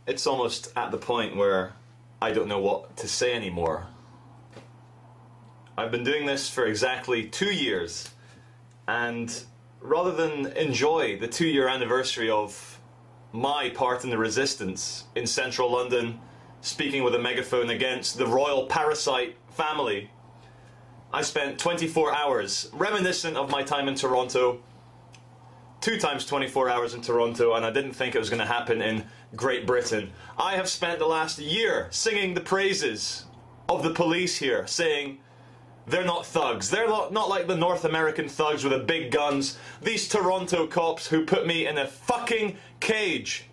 It's almost at the point where I don't know what to say anymore. I've been doing this for exactly 2 years, and rather than enjoy the 2-year anniversary of my part in the resistance in central London, speaking with a megaphone against the royal parasite family, I spent 24 hours reminiscent of my time in Toronto, 2 times 24 hours in Toronto, and I didn't think it was going to happen in Great Britain. I have spent the last year singing the praises of the police here, saying they're not thugs. They're not like the North American thugs with the big guns. These Toronto cops who put me in a fucking cage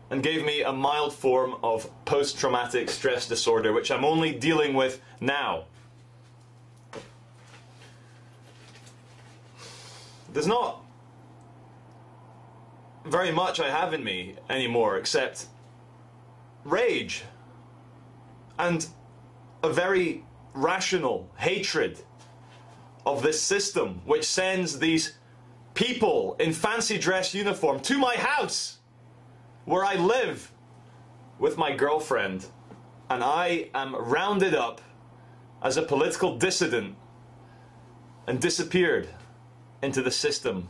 and gave me a mild form of post-traumatic stress disorder, which I'm only dealing with now. There's not very much I have in me anymore except rage and a very rational hatred of this system which sends these people in fancy dress uniform to my house where I live with my girlfriend, and I am rounded up as a political dissident and disappeared into the system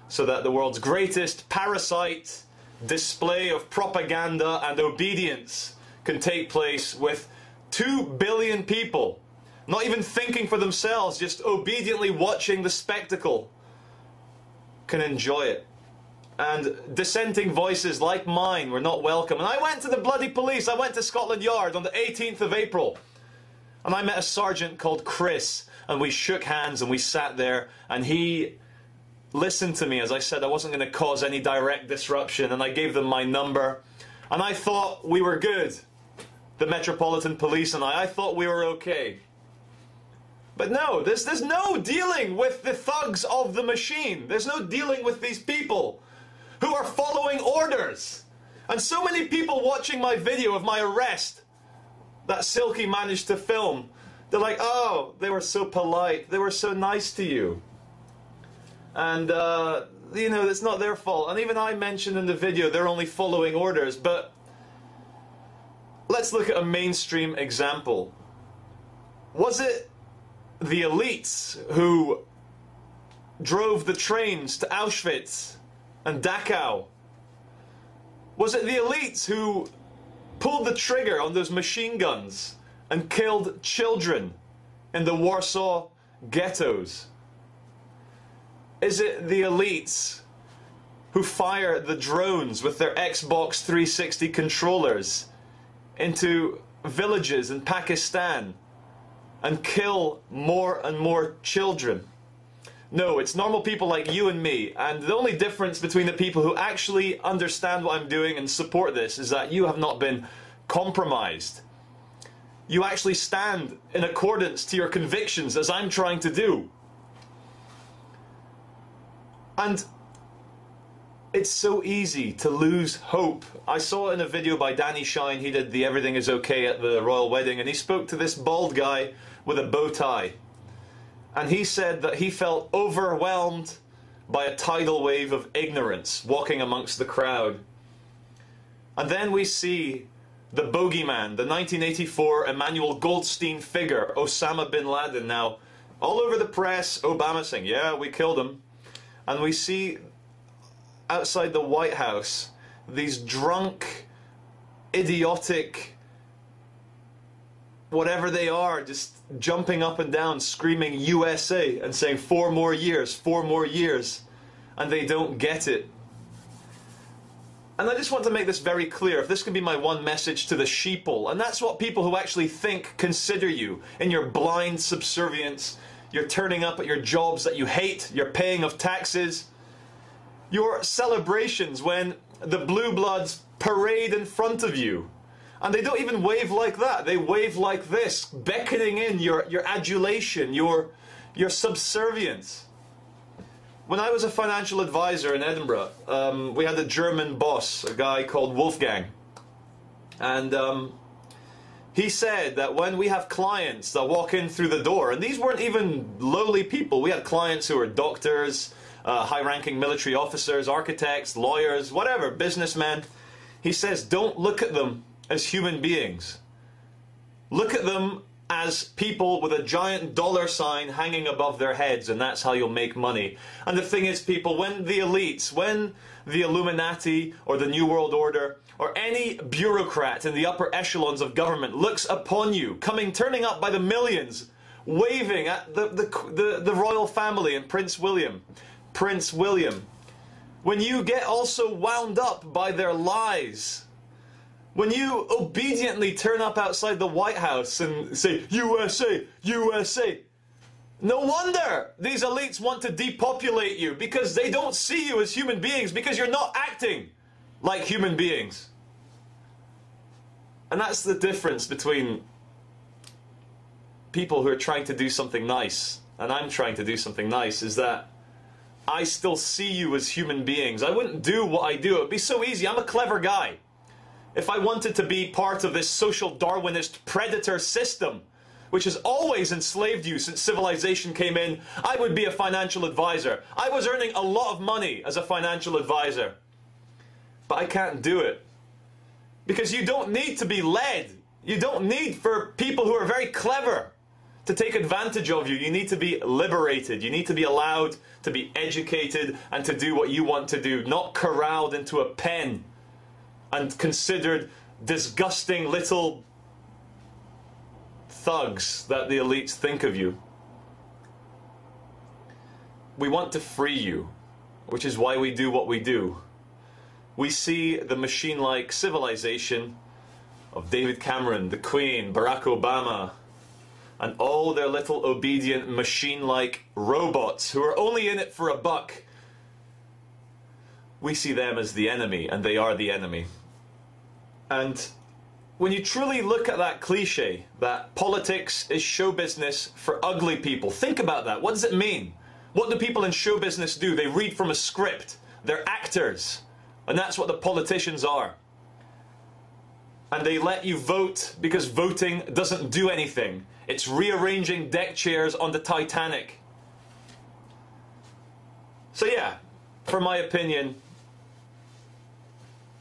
so that the world's greatest parasite display of propaganda and obedience can take place with 2 billion people not even thinking for themselves, just obediently watching the spectacle, can enjoy it. And dissenting voices like mine were not welcome. And I went to the bloody police. I went to Scotland Yard on the 18th of April. And I met a sergeant called Chris. And we shook hands and we sat there. And he listened to me as I said I wasn't going to cause any direct disruption. And I gave them my number. And I thought we were good. The Metropolitan Police and I thought we were okay. But no, there's no dealing with the thugs of the machine. There's no dealing with these people who are following orders. And so many people watching my video of my arrest that Silky managed to film, they're like, oh, they were so polite, they were so nice to you. And, you know, it's not their fault. And even I mentioned in the video they're only following orders, but let's look at a mainstream example. Was it the elites who drove the trains to Auschwitz and Dachau? Was it the elites who pulled the trigger on those machine guns and killed children in the Warsaw ghettos? Is it the elites who fire the drones with their Xbox 360 controllers into villages in Pakistan and kill more and more children? No, it's normal people like you and me, and the only difference between the people who actually understand what I'm doing and support this is that you have not been compromised. You actually stand in accordance to your convictions, as I'm trying to do. And it's so easy to lose hope. I saw in a video by Danny Shine, he did the Everything Is Okay at the royal wedding, and he spoke to this bald guy with a bow tie. And he said that he felt overwhelmed by a tidal wave of ignorance walking amongst the crowd. And then we see the bogeyman, the 1984 Emmanuel Goldstein figure, Osama bin Laden, now all over the press, Obama saying, yeah, we killed him. And we see outside the White House these drunk, idiotic, whatever they are, just jumping up and down, screaming USA and saying 4 more years, 4 more years, and they don't get it. And I just want to make this very clear, if this can be my one message to the sheeple, and that's what people who actually think consider you in your blind subservience, you're turning up at your jobs that you hate, your paying of taxes, your celebrations when the blue bloods parade in front of you. And they don't even wave like that. They wave like this, beckoning in your adulation, your subservience. When I was a financial advisor in Edinburgh, we had a German boss, a guy called Wolfgang. And he said that when we have clients that walk in through the door, and these weren't even lowly people, we had clients who were doctors, high-ranking military officers, architects, lawyers, whatever, businessmen. He says, don't look at them as human beings. Look at them as people with a giant dollar sign hanging above their heads, and that's how you'll make money. And the thing is, people, when the elites, when the Illuminati or the New World Order or any bureaucrat in the upper echelons of government looks upon you, turning up by the millions, waving at the royal family and Prince William, when you get also wound up by their lies, when you obediently turn up outside the White House and say, USA, USA, no wonder these elites want to depopulate you, because they don't see you as human beings, because you're not acting like human beings. And that's the difference between people who are trying to do something nice and I'm trying to do something nice, is that I still see you as human beings. I wouldn't do what I do. It would be so easy. I'm a clever guy. If I wanted to be part of this social Darwinist predator system, which has always enslaved you since civilization came in, I would be a financial advisor. I was earning a lot of money as a financial advisor. But I can't do it. Because you don't need to be led. You don't need for people who are very clever to take advantage of you. You need to be liberated. You need to be allowed to be educated and to do what you want to do, not corralled into a pen and considered disgusting little thugs that the elites think of you. We want to free you, which is why we do what we do. We see the machine-like civilization of David Cameron, the Queen, Barack Obama, and all their little obedient machine-like robots who are only in it for a buck. We see them as the enemy, and they are the enemy. And when you truly look at that cliche, that politics is show business for ugly people, think about that. What does it mean? What do people in show business do? They read from a script. They're actors. And that's what the politicians are. And they let you vote because voting doesn't do anything. It's rearranging deck chairs on the Titanic. So yeah, for my opinion,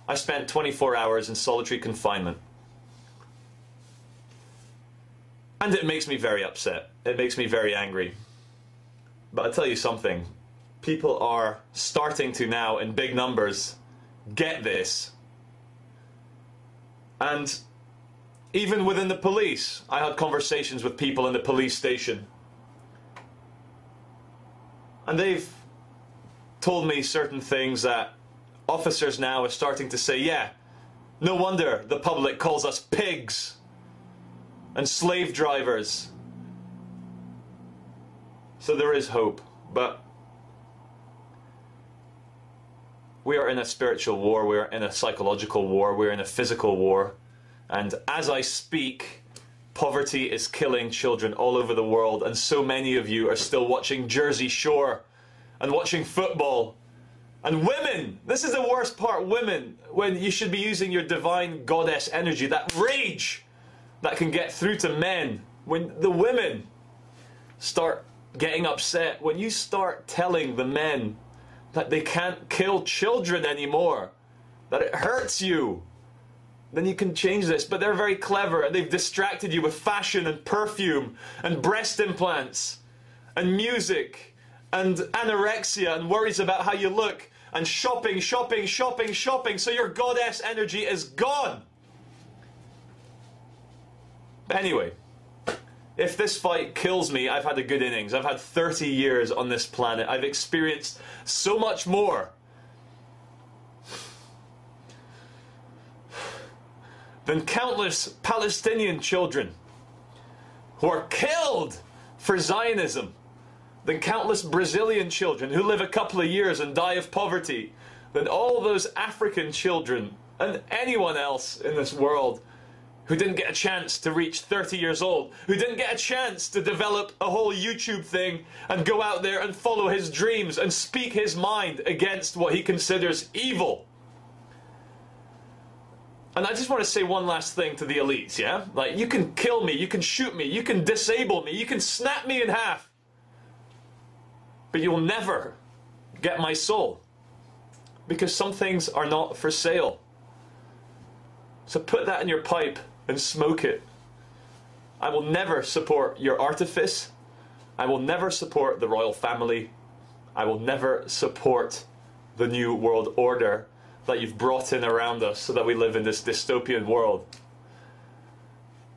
I spent 24 hours in solitary confinement. And it makes me very upset. It makes me very angry. But I'll tell you something. People are starting to now, in big numbers, get this. And even within the police, I had conversations with people in the police station. And they've told me certain things that officers now are starting to say, yeah, no wonder the public calls us pigs and slave drivers. So there is hope, but we are in a spiritual war, we are in a psychological war, we are in a physical war. And as I speak, poverty is killing children all over the world, and so many of you are still watching Jersey Shore and watching football. And women, this is the worst part, women, when you should be using your divine goddess energy, that rage that can get through to men. When the women start getting upset, when you start telling the men that they can't kill children anymore, that it hurts you, then you can change this. But they're very clever, and they've distracted you with fashion and perfume and breast implants and music and anorexia and worries about how you look and shopping, shopping, shopping, shopping, so your goddess energy is gone. Anyway, if this fight kills me, I've had a good innings. I've had 30 years on this planet. I've experienced so much more than countless Palestinian children who are killed for Zionism, than countless Brazilian children who live a couple of years and die of poverty, than all those African children and anyone else in this world who didn't get a chance to reach 30 years old, who didn't get a chance to develop a whole YouTube thing and go out there and follow his dreams and speak his mind against what he considers evil. And I just want to say one last thing to the elites, yeah? Like, you can kill me, you can shoot me, you can disable me, you can snap me in half, but you'll never get my soul. Because some things are not for sale. So put that in your pipe and smoke it. I will never support your artifice. I will never support the royal family. I will never support the new world order that you've brought in around us so that we live in this dystopian world.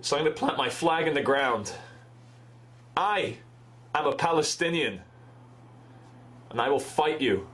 So I'm going to plant my flag in the ground. I am a Palestinian, and I will fight you